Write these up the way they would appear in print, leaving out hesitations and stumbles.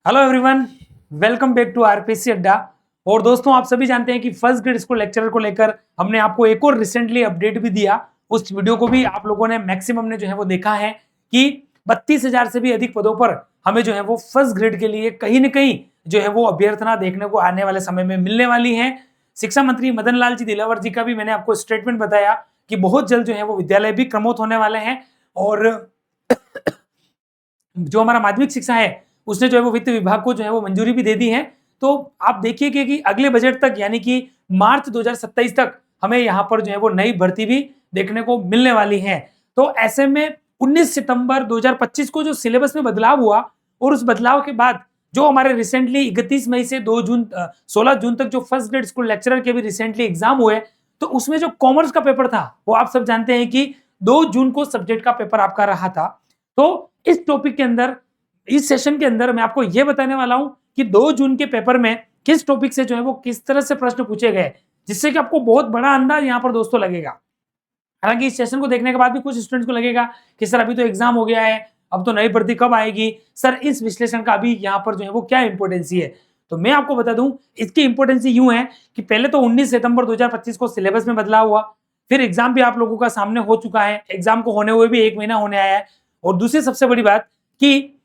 Hello everyone, welcome back to RPC Adda. और दोस्तों, आप सभी जानते हैं कि फर्स्ट ग्रेड स्कूल लेक्चरर को लेकर हमने आपको एक और रिसेंटली अपडेट भी दिया। उस वीडियो को भी आप लोगों ने मैक्सिमम ने जो है वो देखा है कि 32,000 से भी अधिक पदों पर हमें जो है वो फर्स्ट ग्रेड के लिए कहीं न कहीं जो है वो अभ्यर्थना देखने को आने वाले समय में मिलने वाली है। शिक्षा मंत्री मदन लाल जी दिलावर जी का भी मैंने आपको स्टेटमेंट बताया कि बहुत जल्द जो है वो विद्यालय भी क्रमोत होने वाले हैं। और जो हमारा माध्यमिक शिक्षा है उसने जो है वो वित्त विभाग को जो है वो मंजूरी भी दे दी है। तो आप देखिए कि अगले बजट तक यानी कि मार्च 2027 तक हमें यहाँ पर जो है वो नई भर्ती भी देखने को मिलने वाली है। तो ऐसे में 19 सितंबर 2025 को जो सिलेबस में बदलाव हुआ और उस बदलाव के बाद जो हमारे रिसेंटली 31 मई से 16 जून तक जो फर्स्ट ग्रेड स्कूल लेक्चरर के भी रिसेंटली एग्जाम हुए, तो उसमें जो कॉमर्स का पेपर था वो आप सब जानते हैं कि 2 जून को सब्जेक्ट का पेपर आपका रहा था। तो इस टॉपिक के अंदर, इस सेशन के अंदर मैं आपको यह बताने वाला हूं कि 2 जून के पेपर में किस टॉपिक से जो है वो किस तरह से प्रश्न पूछे गए, जिससे कि आपको बहुत बड़ा अंदाज यहां पर दोस्तों लगेगा। हालांकि इस सेशन को देखने के बाद भी कुछ स्टूडेंट्स को लगेगा कि सर अभी तो एग्जाम हो गया है, अब तो नई भर्ती कब आएगी, सर इस विश्लेषण का अभी यहाँ पर जो है वो क्या इंपोर्टेंसी है। तो मैं आपको बता दूं, इसकी इंपोर्टेंसी यूं है कि पहले तो 19 सितंबर 2025 को सिलेबस में बदलाव हुआ, फिर एग्जाम भी आप लोगों का सामने हो चुका है, एग्जाम को होने हुए भी 1 महीना होने आया है। और दूसरी सबसे बड़ी बात कि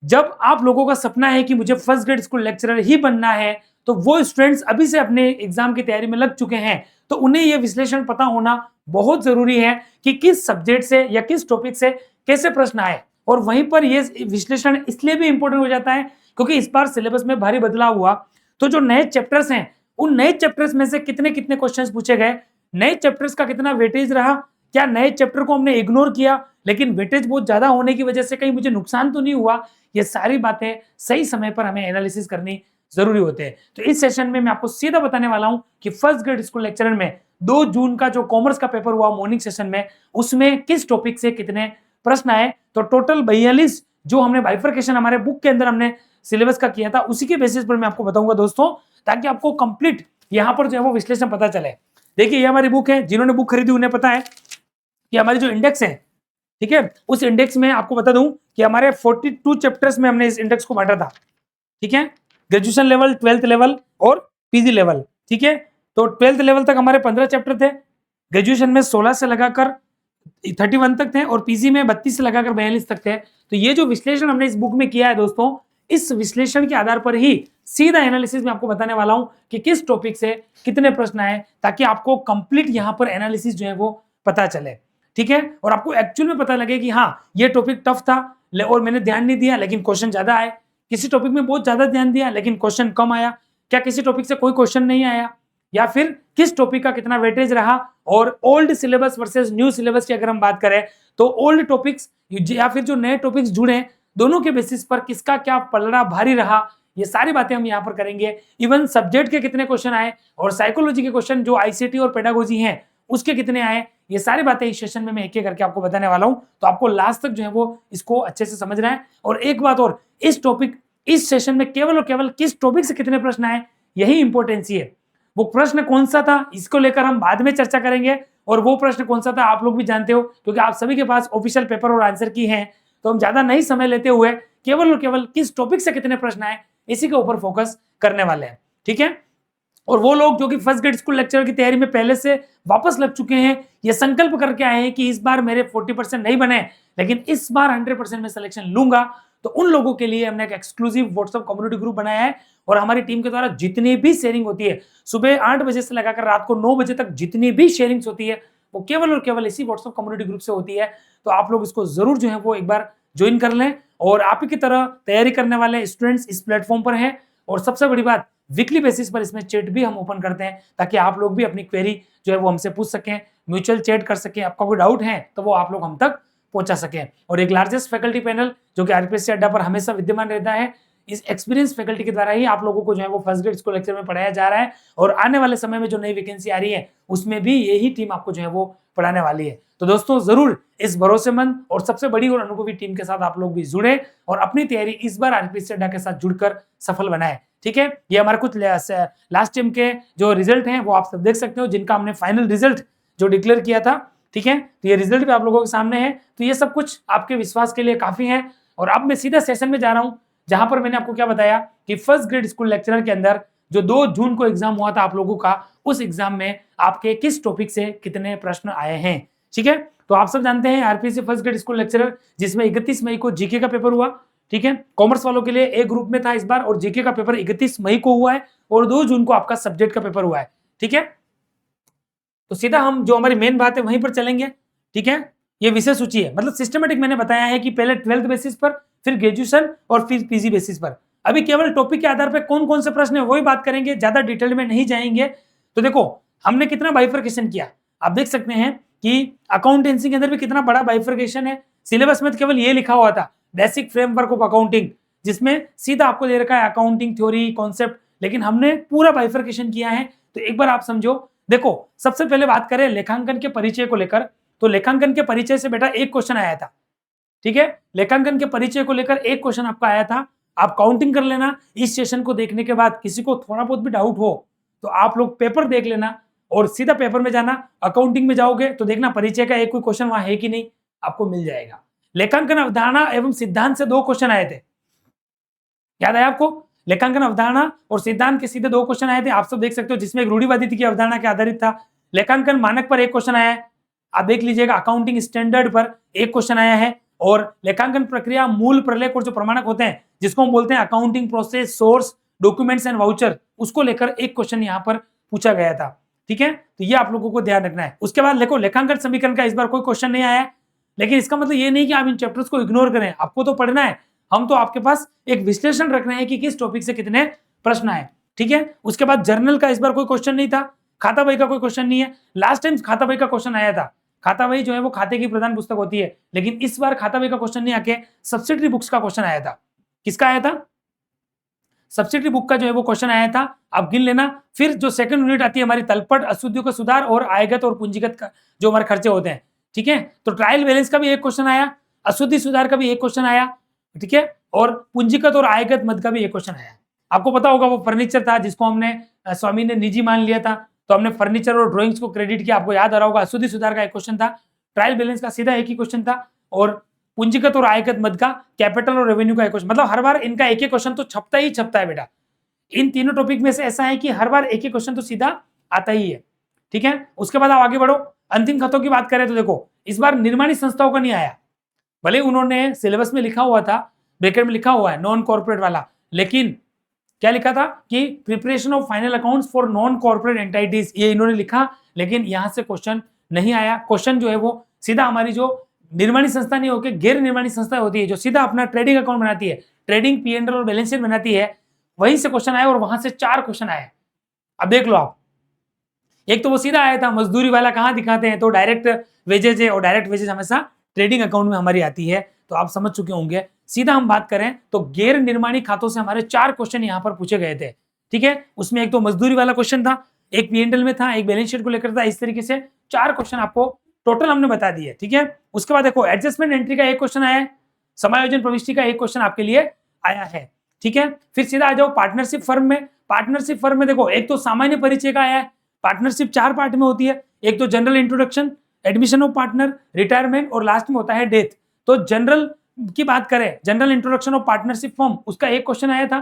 जब आप लोगों का सपना है कि मुझे फर्स्ट ग्रेड स्कूल लेक्चरर ही बनना है, तो वो स्टूडेंट्स अभी से अपने एग्जाम की तैयारी में लग चुके हैं, तो उन्हें यह विश्लेषण पता होना बहुत जरूरी है कि किस सब्जेक्ट से या किस टॉपिक से कैसे प्रश्न आए। और वहीं पर यह विश्लेषण इसलिए भी इंपॉर्टेंट हो जाता है क्योंकि इस बार सिलेबस में भारी बदलाव हुआ। तो जो नए चैप्टर्स हैं, उन नए चैप्टर्स में से कितने कितने क्वेश्चंस पूछे गए, नए चैप्टर्स का कितना वेटेज रहा, क्या नए चैप्टर को हमने इग्नोर किया लेकिन वेटेज बहुत ज्यादा होने की वजह से कहीं मुझे नुकसान तो नहीं हुआ। ये सारी बातें सही समय पर हमें एनालिसिस करनी जरूरी होते हैं। तो इस सेशन में मैं आपको सीधा बताने वाला हूं कि फर्स्ट ग्रेड स्कूल लेक्चरर में 2 जून का जो कॉमर्स का पेपर हुआ मॉर्निंग सेशन में, उसमें किस टॉपिक से कितने प्रश्न आए। तो टोटल 42 जो हमने बाइफरकेशन हमारे बुक के अंदर हमने सिलेबस का किया था, उसी के बेसिस पर मैं आपको बताऊंगा दोस्तों, ताकि आपको कंप्लीट यहां पर जो है वो विश्लेषण पता चले। देखिए ये हमारी बुक है, जिन्होंने बुक खरीदी उन्हें पता है कि हमारी जो इंडेक्स है, ठीक है, उस इंडेक्स में आपको बता दूं कि हमारे 42 चैप्टर्स में हमने इस इंडेक्स को बांटा था। ठीक है, ग्रेजुएशन लेवल, 12th लेवल और पीजी लेवल। ठीक है, तो 12th लेवल तक हमारे 15 चैप्टर थे, ग्रेजुएशन में 16 से लगाकर 31 तक थे और पीजी में 32 से लगाकर 42 तक थे। तो ये जो विश्लेषण हमने इस बुक में किया है दोस्तों, इस विश्लेषण के आधार पर ही सीधा एनालिसिस में आपको बताने वाला हूं कि किस टॉपिक से कितने प्रश्न आए, ताकि आपको कंप्लीट यहां पर एनालिसिस जो है वो पता चले। ठीक है, और आपको एक्चुअल में पता लगे कि हाँ ये टॉपिक टफ था और मैंने ध्यान नहीं दिया लेकिन क्वेश्चन ज्यादा आए, किसी टॉपिक में बहुत ज्यादा ध्यान दिया लेकिन क्वेश्चन कम आया, क्या किसी टॉपिक से कोई क्वेश्चन नहीं आया, या फिर किस टॉपिक का कितना वेटेज रहा। और old syllabus versus new syllabus की अगर हम बात करें तो ओल्ड टॉपिक्स या फिर जो नए टॉपिक्स जुड़े, दोनों के बेसिस पर किसका क्या पलड़ा भारी रहा, ये सारी बातें हम यहाँ पर करेंगे। इवन सब्जेक्ट के कितने क्वेश्चन आए और साइकोलॉजी के क्वेश्चन जो आईसीटी और पेडागोजी हैं उसके कितने आए, ये सारी बातें इस सेशन में मैं एक एक करके आपको बताने वाला हूं। तो आपको लास्ट तक जो है वो इसको अच्छे से समझना है। और एक बात और, इस टॉपिक, इस सेशन में केवल और केवल किस टॉपिक से कितने प्रश्न आए यही इंपॉर्टेंसी है। वो प्रश्न कौन सा था इसको लेकर हम बाद में चर्चा करेंगे, और वो प्रश्न कौन सा था आप लोग भी जानते हो क्योंकि आप सभी के पास ऑफिशियल पेपर और आंसर की है। तो हम ज्यादा नहीं समय लेते हुए केवल और केवल किस टॉपिक से कितने प्रश्न आए इसी के ऊपर फोकस करने वाले हैं। ठीक है, और वो लोग जो कि फर्स्ट ग्रेड स्कूल लेक्चरर की तैयारी में पहले से वापस लग चुके हैं, ये संकल्प करके आए हैं कि इस बार मेरे 40% नहीं बने लेकिन इस बार 100% में सिलेक्शन लूंगा, तो उन लोगों के लिए हमने एक एक्सक्लूसिव व्हाट्सएप कम्युनिटी ग्रुप बनाया है। और हमारी टीम के द्वारा जितनी भी शेयरिंग होती है, सुबह 8 बजे से लगाकर रात को 9 बजे तक जितनी भी शेयरिंग्स होती है, वो केवल और केवल इसी व्हाट्सएप कम्युनिटी ग्रुप से होती है। तो आप लोग इसको जरूर जो है वो एक बार ज्वाइन कर लें। और आप ही की तरह तैयारी करने वाले स्टूडेंट्स इस प्लेटफॉर्म पर हैं। और सबसे बड़ी बात, वीकली बेसिस पर इसमें चैट भी हम ओपन करते हैं ताकि आप लोग भी अपनी क्वेरी जो है वो हमसे पूछ सकें, म्यूचुअल चैट कर सकें, आपका कोई डाउट है तो वो आप लोग हम तक पहुंचा सकें। और एक लार्जेस्ट फैकल्टी पैनल जो कि आरपीएससी अड्डा पर हमेशा विद्यमान रहता है, इस एक्सपीरियंस फैकल्टी के द्वारा ही आप लोगों को जो है वो फर्स्ट ग्रेड स्कूल लेक्चर में पढ़ाया जा रहा है। और आने वाले समय में जो नई वैकेंसी आ रही है उसमें भी यही टीम आपको जो है वो पढ़ाने वाली है। तो दोस्तों जरूर इस भरोसेमंद और सबसे बड़ी और अनुभवी टीम के साथ आप लोग भी जुड़े और अपनी तैयारी इस बार आरपीएससी अड्डा के साथ जुड़कर सफल बनाए। ठीक है, ये हमारे कुछ लास्ट टाइम के जो रिजल्ट हैं वो आप सब देख सकते हो, जिनका हमने फाइनल रिजल्ट जो डिक्लेयर किया था। ठीक है, तो ये रिजल्ट भी आप लोगों के सामने है। तो ये सब कुछ आपके विश्वास के लिए काफी है। और अब मैं सीधा सेशन में जा रहा हूं। जहां पर मैंने आपको क्या बताया कि फर्स्ट ग्रेड स्कूल लेक्चरर के अंदर जो 2 जून को एग्जाम हुआ था आप लोगों का, उस एग्जाम में आपके किस टॉपिक से कितने प्रश्न आए हैं। ठीक है, तो आप सब जानते हैं RPSC first grade school lecturer, जिसमें 31 मई को जीके का पेपर हुआ। ठीक है, कॉमर्स वालों के लिए ए ग्रुप में था इस बार, और जीके का पेपर 31 मई को हुआ है, और 2 जून को आपका सब्जेक्ट का पेपर हुआ है। ठीक है, तो सीधा हम जो हमारी मेन बात है वहीं पर चलेंगे। ठीक है, ये विषय सूची है, मतलब सिस्टमेटिक मैंने बताया है कि पहले 12th बेसिस पर, फिर ग्रेजुएशन और फिर पीजी बेसिस पर। अभी केवल टॉपिक के आधार पर कौन कौन से प्रश्न है वही बात करेंगे, ज्यादा डिटेल में नहीं जाएंगे। तो देखो हमने कितना बाइफर्केशन किया, आप देख सकते हैं कि अकाउंटेंसी के अंदर भी कितना बड़ा बाइफर्केशन है। सिलेबस में तो केवल ये लिखा हुआ था बेसिक फ्रेमवर्क ऑफ अकाउंटिंग, जिसमें सीधा आपको दे रखा है अकाउंटिंग थ्योरी कॉन्सेप्ट, लेकिन हमने पूरा बाइफर्केशन किया है। तो एक बार आप समझो, देखो सबसे पहले बात करें लेखांकन के परिचय को लेकर, तो लेखांकन के परिचय से बेटा एक क्वेश्चन आया था। ठीक है, लेखांकन के परिचय को लेकर एक क्वेश्चन आपका आया था, आप काउंटिंग कर लेना। इस सेशन को देखने के बाद किसी को थोड़ा बहुत भी डाउट हो तो आप लोग पेपर देख लेना और सीधा पेपर में जाना। अकाउंटिंग में जाओगे तो देखना परिचय का एक कोई क्वेश्चन वहां है कि नहीं, आपको मिल जाएगा। लेखांकन अवधारणा एवं सिद्धांत से 2 क्वेश्चन आए थे, याद है आपको? लेखांकन अवधारणा और सिद्धांत के सीधे 2 क्वेश्चन आए थे, आप सब देख सकते हो, जिसमें एक रूढ़िवादी की अवधारणा के आधारित था। लेखांकन मानक पर एक क्वेश्चन आया है, आप देख लीजिएगा। अकाउंटिंग स्टैंडर्ड पर एक क्वेश्चन आया है, और लेखांकन प्रक्रिया मूल प्रलेख और जो प्रमाणक होते हैं, जिसको हम बोलते हैं accounting process, source, documents and voucher, उसको लेकर एक क्वेश्चन यहाँ पर पूछा गया था। ठीक है, तो ये आप लोगों को ध्यान रखना है। उसके बाद देखो लेखांकन समीकरण का इस बार कोई क्वेश्चन नहीं आया है, लेकिन इसका मतलब ये नहीं कि आप इन चैप्टर्स को इग्नोर करें, आपको तो पढ़ना है। हम तो आपके पास एक विश्लेषण रख रहे हैं कि किस टॉपिक से कितने प्रश्न आए। ठीक है, उसके बाद जर्नल का इस बार कोई क्वेश्चन नहीं था, खाता बही का कोई क्वेश्चन नहीं है। लास्ट टाइम खाता बही का क्वेश्चन आया था, खाता बही जो है वो खाते की प्रधान पुस्तक होती है, लेकिन इस बार खाता बही का क्वेश्चन नहीं आके सब्सिडरी बुक्स का क्वेश्चन आया था। किसका आया था? सब्सिडरी बुक का जो है वो क्वेश्चन आया था, आप गिन लेना। फिर जो सेकंड यूनिट आती है हमारी तलपट, अशुद्धियों का सुधार और आयगत और पूंजीगत का जो हमारे खर्चे होते हैं। ठीक है, तो ट्रायल बैलेंस का भी एक क्वेश्चन आया, अशुद्धि सुधार का भी एक क्वेश्चन आया। ठीक है, और पूंजीगत और आयगत मद का भी एक क्वेश्चन आया। आपको पता होगा वो फर्नीचर था जिसको हमने स्वामी ने निजी मान लिया था, तो हमने फर्नीचर और ड्रॉइंग्स को क्रेडिट किया, आपको याद आ रहा होगा। अशुद्धि सुधार का एक क्वेश्चन था, ट्रायल बैलेंस का सीधा एक ही क्वेश्चन था, और पूंजीगत और आयगत मद का, कैपिटल और रेवेन्यू का एक क्वेश्चन। मतलब हर बार इनका एक एक क्वेश्चन तो छपता ही छपता है बेटा। इन तीनों टॉपिक में से ऐसा है कि हर बार एक एक क्वेश्चन तो सीधा आता ही है। ठीक है, उसके बाद आप आगे बढ़ो। अंतिम खतों की बात करें तो देखो इस बार निर्माणी संस्थाओं का नहीं आया, भले उन्होंने सिलेबस में लिखा हुआ था, ब्रैकेट में लिखा हुआ है नॉन कॉर्पोरेट वाला, लेकिन क्या लिखा था कि preparation of final accounts for non corporate entities, ये इन्होंने लिखा, लेकिन यहां से क्वेश्चन नहीं आया। क्वेश्चन जो है वो सीधा हमारी जो निर्माणी संस्था नहीं होकर गैर निर्माणी संस्था होती है, जो सीधा अपना ट्रेडिंग अकाउंट बनाती है, ट्रेडिंग P&L और बैलेंस शीट बनाती है, वहीं से क्वेश्चन आया, और वहां से 4 क्वेश्चन आए। अब देख लो आप, एक तो वो सीधा आया था मजदूरी वाला, कहां दिखाते हैं, तो डायरेक्ट वेजेज है, और डायरेक्ट वेजेज हमेशा ट्रेडिंग अकाउंट में हमारी आती है, तो आप समझ चुके होंगे। सीधा हम बात करें तो गैर निर्माणी खातों से हमारे 4 क्वेश्चन यहां पर पूछे गए थे। ठीक है, उसमें एक तो मजदूरी वाला क्वेश्चन था, एक P&L में था, एक बैलेंस शीट को लेकर था, इस तरीके से 4 क्वेश्चन आपको टोटल हमने बता दिए। ठीक है, उसके बाद देखो एडजस्टमेंट एंट्री का एक क्वेश्चन आया है, समायोजन प्रविष्टि का एक क्वेश्चन आपके लिए आया है। ठीक है, फिर सीधा आ जाओ पार्टनरशिप फर्म में। पार्टनरशिप फर्म में देखो एक तो सामान्य परिचय का आया है, पार्टनरशिप 4 पार्ट में होती है, एक तो general introduction, admission of partner, retirement, और लास्ट में होता है डेथ। तो जनरल की बात करें, general introduction of partnership firm, उसका एक क्वेश्चन आया था।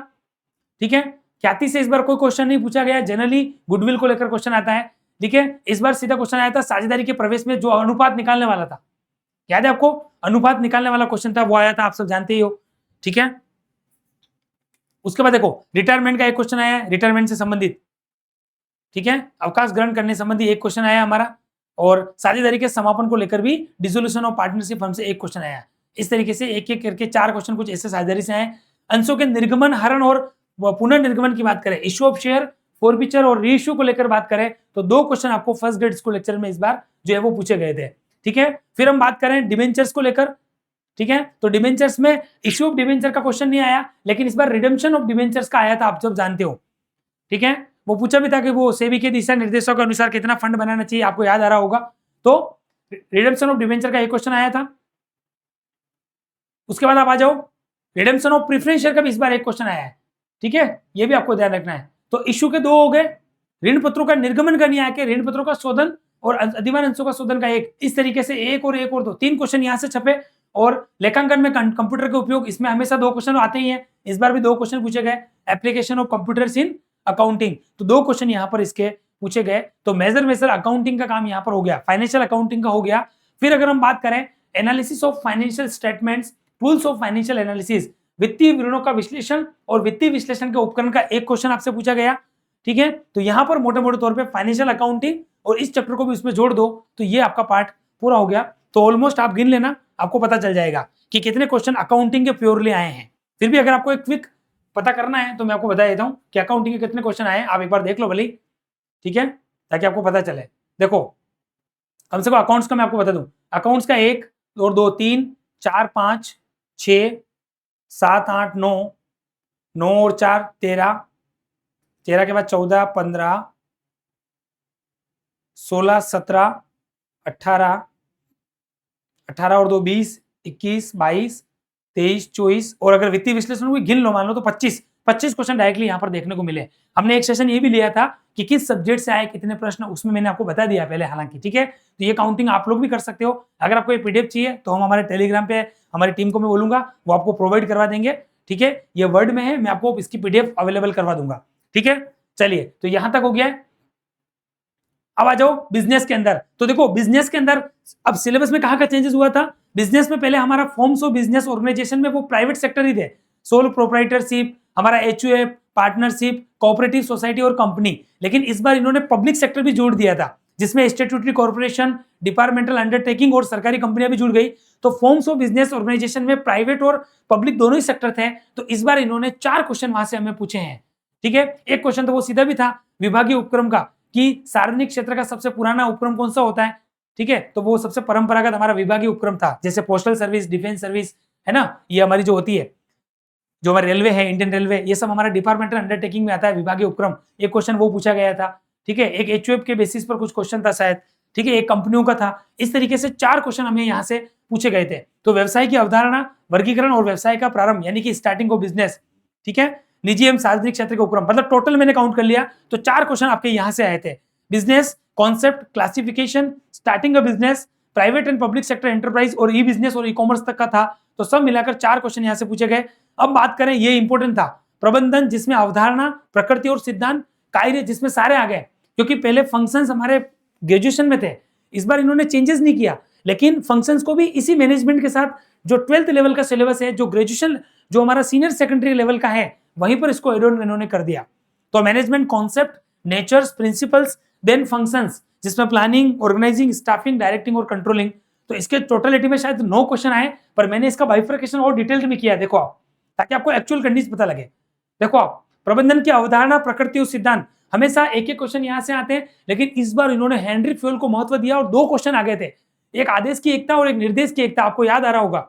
ठीक है, ख्याति से इस बार कोई क्वेश्चन नहीं पूछा गया, जनरली गुडविल को लेकर क्वेश्चन आता है। ठीक है, इस बार सीधा क्वेश्चन आया था साझेदारी के प्रवेश में जो अनुपात निकालने वाला था, याद है आपको? अनुपात निकालने वाला क्वेश्चन था, वो आया था, आप सब जानते ही हो। ठीक है, उसके बाद देखो रिटायरमेंट का एक क्वेश्चन आया है, रिटायरमेंट से संबंधित। ठीक है, अवकाश ग्रहण करने संबंधी एक क्वेश्चन आया हमारा, और साझेदारी के समापन को लेकर भी डिसोल्यूशन ऑफ पार्टनरशिप फर्म से एक क्वेश्चन आया। इस तरीके से एक एक करके 4 क्वेश्चन कुछ ऐसे साझेदारी से आए। अंशों के निर्गमन, हरण और पुनर्निर्गमन की बात करें, इश्यू ऑफ शेयर, फॉरफीचर और रीइश्यू को लेकर बात करें तो 2 क्वेश्चन आपको फर्स्ट ग्रेड स्कूल लेक्चर में इस बार जो है वो पूछे गए थे। ठीक है, फिर हम बात करें डिबेंचर्स को लेकर। ठीक है, तो डिबेंचर्स में इश्यू ऑफ डिबेंचर का क्वेश्चन नहीं आया, लेकिन इस बार रिडेम्पशन ऑफ डिबेंचर्स का आया था, आप सब जानते हो। ठीक है, वो पूछा भी था कि वो सेबी के दिशा निर्देशों के अनुसार कितना फंड बनाना चाहिए, आपको याद आ रहा होगा। तो रिडेम्पशन ऑफ डिबेंचर का एक क्वेश्चन आया था। उसके बाद आप आ जाओ रिडेम्पशन ऑफ प्रेफरेंस शेयर का भी इस बार एक क्वेश्चन आया है। ठीक है, ये भी आपको ध्यान रखना है। तो इश्यू के 2 हो गए, ऋण पत्रों का निर्गमन का नहीं आया, ऋण पत्रों का शोधन और अधिमान अंशों का शोधन का एक, इस तरीके से एक और 2 3 क्वेश्चन यहां से छपे, और लेखांकन में कंप्यूटर के उपयोग, इसमें हमेशा 2 क्वेश्चन आते ही हैं, इस बार भी 2 क्वेश्चन पूछे गए। Application of computers in accounting, तो 2 क्वेश्चन यहाँ पर इसके पूछे गए। तो मेजर अकाउंटिंग का काम यहाँ पर हो गया, फाइनेंशियल अकाउंटिंग का हो गया। फिर अगर हम बात करें analysis of financial statements, tools of financial analysis, वित्तीय विवरणों का विश्लेषण और वित्तीय विश्लेषण के उपकरण का एक क्वेश्चन आपसे पूछा गया। ठीक है, तो यहां पर मोटे मोटे तौर पे फाइनेंशियल अकाउंटिंग और इस चैप्टर को भी उसमें जोड़ दो तो ये आपका पार्ट पूरा हो गया। तो ऑलमोस्ट आप गिन लेना, आपको पता चल जाएगा कि कितने क्वेश्चन अकाउंटिंग के प्योरली आए हैं। फिर भी अगर आपको एक क्विक पता करना है तो मैं आपको बता देता हूं कि अकाउंटिंग के कितने क्वेश्चन आए, आप एक बार देख लो भले, ठीक है, ताकि आपको पता चले। देखो कम से कम अकाउंट्स का मैं आपको बता दूं, अकाउंट्स का 1 और 2 3 4 5 6 7 8 9, 9 और 4 13, 13 के बाद 14 15 16 17 18, 18 और 2 20 21 22 23 24 और अगर वित्तीय विश्लेषण को गिन लो मान लो तो 25 क्वेश्चन डायरेक्टली यहाँ पर देखने को मिले। हमने एक सेशन ये भी लिया था कि किस सब्जेक्ट से आए कितने प्रश्न, उसमें मैंने आपको बता दिया पहले हालांकि, ठीक है। तो ये काउंटिंग आप लोग भी कर सकते हो। अगर आपको ये पीडीएफ चाहिए तो हम हमारे टेलीग्राम पे हमारी टीम को मैं बोलूंगा वो आपको प्रोवाइड करवा देंगे, ठीक है। ये वर्ड में है, मैं आपको इसकी पीडीएफ अवेलेबल करवा दूंगा, ठीक है। चलिए तो यहां तक हो गया है। अब आ जाओ बिजनेस के अंदर। तो देखो बिजनेस के अंदर अब सिलेबस में कहाँ का चेंजेस हुआ था। बिजनेस में पहले हमारा फॉर्म्स ऑफ बिजनेस ऑर्गेनाइजेशन में वो प्राइवेट सेक्टर ही थे, सोल प्रोप्राइटरशिप, हमारा एचयूएफ, पार्टनरशिप, कोऑपरेटिव सोसाइटी और कंपनी। लेकिन इस बार इन्होंने पब्लिक सेक्टर भी जोड़ दिया था जिसमें स्टैट्यूटरी कॉर्पोरेशन, डिपार्टमेंटल अंडरटेकिंग और सरकारी कंपनियां भी जुड़ गई। तो फॉर्म्स ऑफ बिजनेस ऑर्गेनाइजेशन में प्राइवेट और पब्लिक दोनों ही सेक्टर थे। तो इस बार इन्होंने 4 क्वेश्चन वहां से हमें पूछे हैं, ठीक है। एक क्वेश्चन तो वो सीधा भी था विभागीय उपक्रम का कि सार्वजनिक क्षेत्र का सबसे पुराना उपक्रम कौन सा होता है, ठीक है। तो वो सबसे परंपरागत हमारा विभागीय उपक्रम था, जैसे पोस्टल सर्विस, डिफेंस सर्विस है ना, ये हमारी जो होती है, जो हमारी रेलवे है, इंडियन रेलवे, ये सब हमारा डिपार्टमेंटल अंडरटेकिंग में आता है, विभागीय उपक्रम। एक क्वेश्चन वो पूछा गया था, ठीक है। एक एचयूएफ के बेसिस पर कुछ क्वेश्चन था शायद, ठीक है। एक कंपनियों का था। इस तरीके से 4 क्वेश्चन हमें यहाँ से पूछे गए थे। तो व्यवसाय की अवधारणा, वर्गीकरण और व्यवसाय का प्रारंभ यानी कि स्टार्टिंग ऑफ बिजनेस, ठीक है। निजी एवं सार्वजनिक क्षेत्र के उपक्रम, मतलब टोटल मैंने काउंट कर लिया तो 4 क्वेश्चन आपके यहाँ से आए थे। Business concept, classification, starting a business, private and public sector enterprise और ई बिजनेस और ई कॉमर्स तक का था। तो सब मिलाकर 4 क्वेश्चन यहाँ से पूछे गए। अब बात करें, ये इंपॉर्टेंट था, प्रबंधन जिसमें अवधारणा, प्रकृति और सिद्धांत, कार्य जिसमें सारे आ गए, क्योंकि पहले फंक्शंस हमारे ग्रेजुएशन में थे, इस बार इन्होंने चेंजेस नहीं किया, लेकिन फंक्शंस को भी इसी मैनेजमेंट के साथ जो 12th लेवल का सिलेबस है, जो ग्रेजुएशन जो हमारा सीनियर सेकेंडरी लेवल का है, वहीं पर इसको एड ऑन इन्होंने कर दिया। तो management concept, natures, principles, then functions जिसमें प्लानिंग, ऑर्गेनाइजिंग, स्टाफिंग, डायरेक्टिंग और कंट्रोलिंग। तो इसके टोटलिटी में शायद 9 क्वेश्चन आए, पर मैंने इसका बाइफर्केशन और डिटेल में किया, देखो आप, ताकि आपको एक्चुअल कंडीशन पता लगे। देखो आप, प्रबंधन की अवधारणा, प्रकृति और सिद्धांत, हमेशा एक एक क्वेश्चन यहां से आते हैं, लेकिन इस बार इन्होंने हेनरी फ्यूल को महत्व दिया और 2 क्वेश्चन आ गए थे, एक आदेश की एकता और एक निर्देश की एकता। आपको याद आ रहा होगा,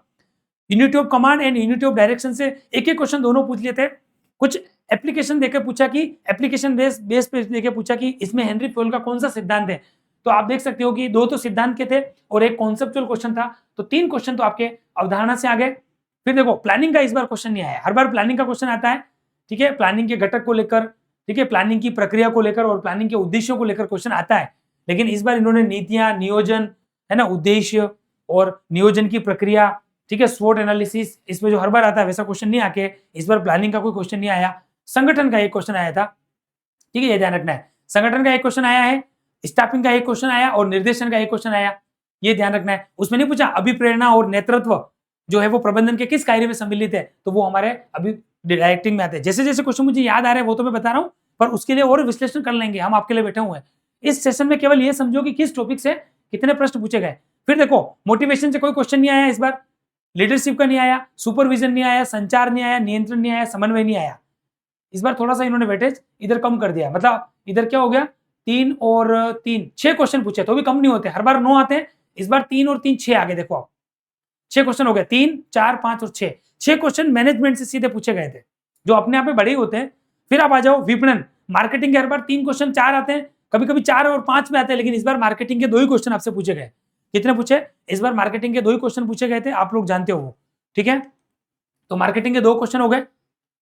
unity of command and unity of direction से एक एक क्वेश्चन दोनों पूछ लिए थे। कुछ एप्लीकेशन देकर पूछा कि एप्लीकेशन बेस पे देकर पूछा कि इसमें हेनरी फ्यूल का कौन सा सिद्धांत है। तो आप देख सकते हो कि 2 तो सिद्धांत के थे और एक कॉन्सेप्चुअल क्वेश्चन था। तो 3 क्वेश्चन तो आपके अवधारणा से आ गए। फिर देखो प्लानिंग का इस बार क्वेश्चन नहीं आया, हर बार प्लानिंग का क्वेश्चन आता है, ठीक है। प्लानिंग के घटक को लेकर, ठीक है, प्लानिंग की प्रक्रिया को लेकर और प्लानिंग के उद्देश्यों को लेकर क्वेश्चन आता है। लेकिन इस बार इन्होंने नीतियां, नियोजन है ना, उद्देश्य और नियोजन की प्रक्रिया, ठीक है, स्वोट एनालिसिस, इसमें जो हर बार आता है वैसा क्वेश्चन नहीं आके इस बार प्लानिंग का कोई क्वेश्चन नहीं आया। संगठन का एक क्वेश्चन आया था, ठीक है, ये ध्यान रखना है। संगठन का एक क्वेश्चन आया है, स्टाफिंग का एक क्वेश्चन आया और निर्देशन का एक क्वेश्चन आया, ये ध्यान रखना है। उसमें नहीं पूछा अभिप्रेरणा और नेतृत्व जो है वो प्रबंधन के किस कार्य में सम्मिलित है, तो वो हमारे अभी डायरेक्टिंग में आते हैं। जैसे जैसे क्वेश्चन मुझे याद आ रहे हैं वो तो मैं बता रहा हूँ, पर उसके लिए और विश्लेषण कर लेंगे, हम आपके लिए बैठे हुए हैं। इस सेशन में केवल ये समझो कि किस टॉपिक से कितने प्रश्न पूछे गए। फिर देखो मोटिवेशन से कोई क्वेश्चन नहीं आया इस बार, लीडरशिप का नहीं आया, सुपरविजन नहीं आया, संचार नहीं आया, नियंत्रण नहीं आया, समन्वय नहीं आया। इस बार थोड़ा सा इन्होंने वेटेज इधर कम कर दिया, मतलब इधर क्या हो गया, 3 और 3 6 क्वेश्चन पूछे, तो भी कम नहीं होते, हर बार 9 आते हैं, इस बार 3 और 3 6 आगे। देखो आप 6 क्वेश्चन हो गए, 3 4 5 और 6 क्वेश्चन मैनेजमेंट से सीधे पूछे गए थे, जो अपने आप में बड़े ही होते हैं। फिर आप आ जाओ विपणन, मार्केटिंग के हर बार 3 क्वेश्चन 4 आते हैं, कभी कभी 4 और 5 में आते हैं, लेकिन इस बार मार्केटिंग के 2 ही क्वेश्चन आपसे पूछे गए। कितने पूछे इस बार, मार्केटिंग के 2 ही क्वेश्चन पूछे गए थे, आप लोग जानते हो, ठीक है। तो मार्केटिंग के 2 क्वेश्चन हो गए,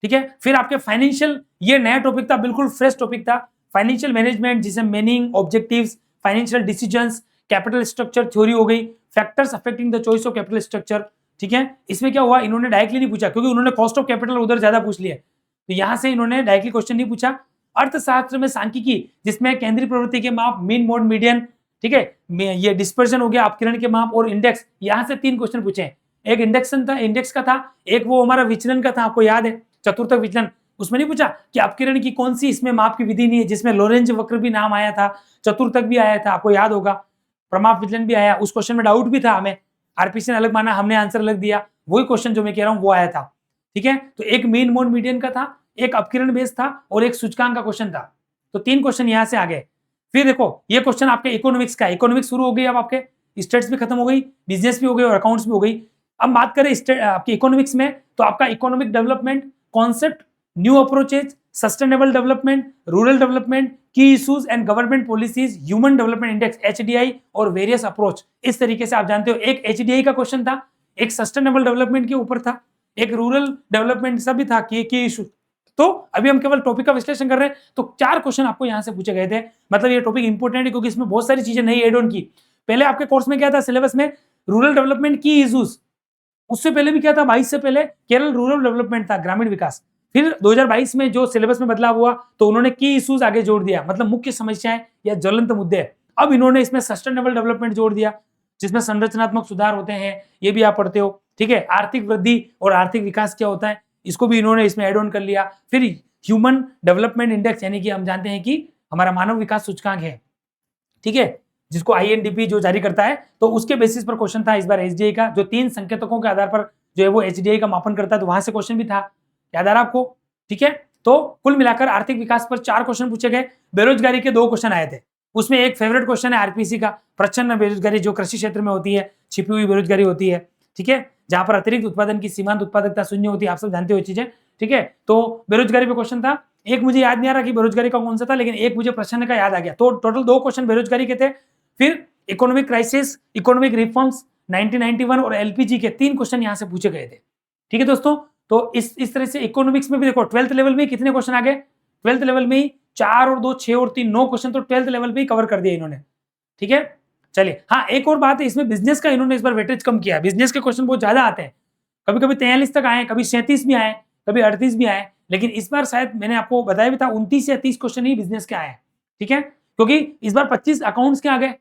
ठीक है। फिर आपके फाइनेंशियल, ये नया टॉपिक था, बिल्कुल फ्रेश टॉपिक था, फाइनेंशियल मैनेजमेंट, जिसे meaning, objectives, financial decisions, capital structure theory हो गई, factors affecting the choice of capital structure, ठीक है, इसमें क्या हुआ, इन्होंने डायरेक्टली नहीं पूछा क्योंकि उन्होंने कॉस्ट ऑफ कैपिटल उधर ज्यादा पूछ लिया, तो यहां से इन्होंने डायरेक्टली क्वेश्चन नहीं पूछा। अर्थशास्त्र में सांख्यिकी, जिसमें केंद्रीय प्रवृत्ति के माप, मीन मोड मीडियन, ठीक है, ये डिस्पर्जन हो गया, अपकिरण के माप और इंडेक्स, यहां से 3 क्वेश्चन पूछे हैं। एक इंडेक्शन था, इंडेक्स का था, एक वो हमारा विचलन का था, आपको याद है चतुर्थक विचलन, उसमें नहीं पूछा कि अपकिरण की कौन सी इसमें माप की विधि नहीं है, जिसमें लोरेंज वक्र भी नाम आया था, चतुर्थक भी आया था, आपको याद होगा, प्रमाप विचलन भी आया, उस क्वेश्चन में डाउट भी था हमें, आरपीसी ने अलग माना, हमने आंसर अलग दिया, वही क्वेश्चन जो मैं कह रहा हूं वो आया था। ठीक है, तो एक मीन मोड मीडियन का था, एक अपकिरण बेस था और एक सूचकांक का क्वेश्चन था, तो 3 क्वेश्चन यहां से आ गए। फिर देखो ये क्वेश्चन आपके इकोनॉमिक्स का, इकोनॉमिक्स शुरू हो गई, अब आपके स्टेट्स भी खत्म हो गई, बिजनेस भी हो गई और अकाउंट्स भी हो गई। अब बात करें आपकी इकोनॉमिक्स में, तो आपका economic development concept, new approaches, sustainable development, rural development, key issues and government policies, human development index HDI और वेरियस अप्रोच, इस तरीके से आप जानते हो। एक एचडीआई का क्वेश्चन था, एक सस्टेनेबल डेवलपमेंट के ऊपर था, एक रूरल डेवलपमेंट सब भी था की इशू। तो अभी हम केवल टॉपिक का विश्लेषण कर रहे हैं, तो 4 क्वेश्चन आपको यहां से पूछे गए थे। मतलब ये टॉपिक इंपोर्टेंट है क्योंकि इसमें बहुत सारी चीजें नहीं एड ऑन की। पहले आपके कोर्स में क्या था, सिलेबस में रूरल डेवलपमेंट की इश्यूज, उससे पहले भी क्या था, 22 से पहले केरल रूरल डेवलपमेंट था, ग्रामीण विकास। फिर 2022 में जो सिलेबस में बदलाव हुआ तो उन्होंने की इश्यूज आगे जोड़ दिया, मतलब मुख्य समस्याएं या ज्वलंत मुद्दे। अब इन्होंने इसमें सस्टेनेबल डेवलपमेंट जोड़ दिया, जिसमें संरचनात्मक सुधार होते हैं, ये भी आप पढ़ते हो। ठीक है, आर्थिक वृद्धि और आर्थिक विकास क्या होता है, इसको भी इन्होंने इसमें एड ऑन कर लिया। फिर ह्यूमन डेवलपमेंट इंडेक्स, यानी कि हम जानते हैं कि हमारा मानव विकास सूचकांक है, ठीक है, जिसको आईएनडीपी जो जारी करता है, तो उसके बेसिस पर क्वेश्चन था इस बार एसडीआई का, जो 3 संकेतकों के आधार पर जो है वो एचडीआई का मापन करता है, तो वहां से क्वेश्चन भी था, याद आ रहा आपको। ठीक है, तो कुल मिलाकर आर्थिक विकास पर 4 क्वेश्चन पूछे गए। बेरोजगारी के 2 क्वेश्चन आए थे, उसमें एक फेवरेट क्वेश्चन है आरपीसी का, प्रच्छन्न बेरोजगारी, जो कृषि क्षेत्र में होती है, छिपी हुई बेरोजगारी होती है, ठीक है, जहां पर अतिरिक्त उत्पादन की सीमांत उत्पादकता शून्य होती है, आप सब जानते हो चीजें। ठीक है, तो बेरोजगारी पे क्वेश्चन था, एक मुझे याद नहीं आ रहा कि बेरोजगारी का कौन सा था, लेकिन एक मुझे प्रश्न का याद आ गया, तो टोटल 2 क्वेश्चन बेरोजगारी के थे। फिर इकोनॉमिक क्राइसिस, इकोनॉमिक रिफॉर्म्स 1991 और एलपीजी के 3 क्वेश्चन यहां से पूछे गए थे। ठीक है दोस्तों, तो इस तरह से इकोनॉमिक्स में भी देखो 12th लेवल में कितने क्वेश्चन आ गए, 12th लेवल में 4 और 2 6 और 3 9 क्वेश्चन तो 12th लेवल पे ही कवर कर दिया इन्होंने। ठीक है, चलिए, हाँ एक और बात है, इसमें बिजनेस का इन्होंने इस बार वेटेज कम किया, बिजनेस के क्वेश्चन बहुत ज्यादा आते हैं, कभी कभी 43 तक आए, कभी 37 भी आए, कभी 38 भी आए, लेकिन इस बार शायद मैंने आपको बताया भी था 29 या 30 क्वेश्चन ही बिजनेस के आए। ठीक है, क्योंकि इस बार 25 अकाउंट्स के आ गए,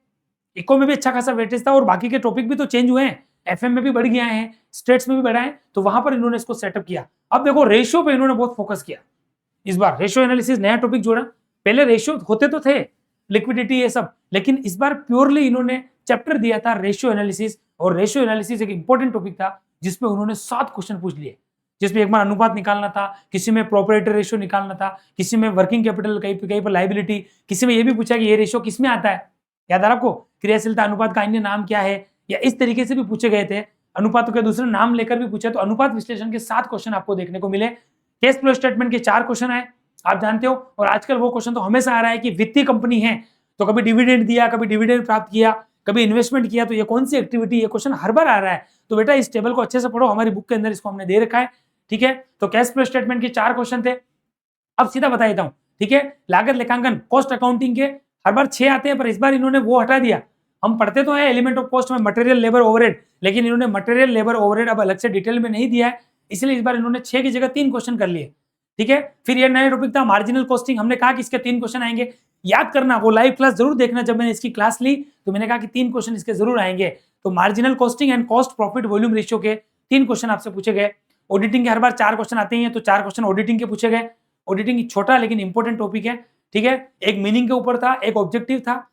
इको में भी अच्छा खासा वेटेज था और बाकी के टॉपिक भी तो चेंज हुए हैं, एफएम में भी बढ़ गया है, स्टेट्स में भी बढ़ा है, तो वहां पर इन्होंने इसको सेटअप किया। अब देखो रेशियो पे इन्होंने बहुत फोकस किया, इस बार रेशियो एनालिसिस नया टॉपिक जोड़ा, पहले रेशियो होते तो थे, लिक्विडिटी ये सब, लेकिन इस बार प्योरली इन्होंने चैप्टर दिया था रेशियो एनालिसिस, और रेशियो एनालिसिस एक इंपॉर्टेंट टॉपिक था जिसमें उन्होंने 7 क्वेश्चन पूछ लिए, जिसमें एक बार अनुपात निकालना था, किसी में प्रोपराइटर रेशियो निकालना था, किसी में वर्किंग कैपिटल, कहीं पर लाइबिलिटी, किसी में ये भी पूछा कि ये रेशियो किसमें आता है, याद आ रहा आपको, क्रियाशीलता अनुपात का अन्य नाम क्या है, या इस तरीके से भी पूछे गए थे, अनुपातों के दूसरे नाम लेकर भी पूछे, तो अनुपात विश्लेषण के 7 क्वेश्चन आपको देखने को मिले। कैश फ्लो स्टेटमेंट के 4 क्वेश्चन आए, आप जानते हो, और आजकल वो क्वेश्चन तो हमेशा आ रहा है कि वित्तीय कंपनी है तो कभी डिविडेंड दिया, कभी डिविडेंड प्राप्त किया, कभी इन्वेस्टमेंट किया, तो ये कौन सी एक्टिविटी, ये क्वेश्चन हर बार आ रहा है, तो बेटा इस टेबल को अच्छे से पढ़ो, हमारी बुक के अंदर इसको हमने दे रखा है। ठीक है, तो कैश फ्लो स्टेटमेंट के 4 क्वेश्चन थे। अब सीधा बता देता हूं, ठीक है, लागत लेखांकन, कॉस्ट अकाउंटिंग के हर बार 6 आते हैं, पर इस बार इन्होंने वो हटा दिया। हम पढ़ते तो है एलिमेंट ऑफ कॉस्ट में मटेरियल लेबर ओवरहेड, लेकिन इन्होंने मटेरियल लेबर ओवरहेड अब अलग से डिटेल में नहीं दिया है, इसलिए इस बार इन्होंने 6 की जगह 3 क्वेश्चन कर लिए। ठीक है, फिर ये नया टॉपिक था मार्जिनल कॉस्टिंग, हमने कहा कि इसके 3 क्वेश्चन आएंगे, याद करना, वो लाइव क्लास जरूर देखना, जब मैंने इसकी क्लास ली तो मैंने कहा कि 3 क्वेश्चन इसके जरूर आएंगे। तो marginal costing and cost profit volume ratio के 3 क्वेश्चन आपसे पूछे गए। ऑडिटिंग के हर बार 4 क्वेश्चन आते हैं, तो 4 क्वेश्चन ऑडिटिंग के पूछे गए। ऑडिटिंग छोटा लेकिन इंपॉर्टेंट टॉपिक है। ठीक है, एक मीनिंग के ऊपर था, एक ऑब्जेक्टिव था,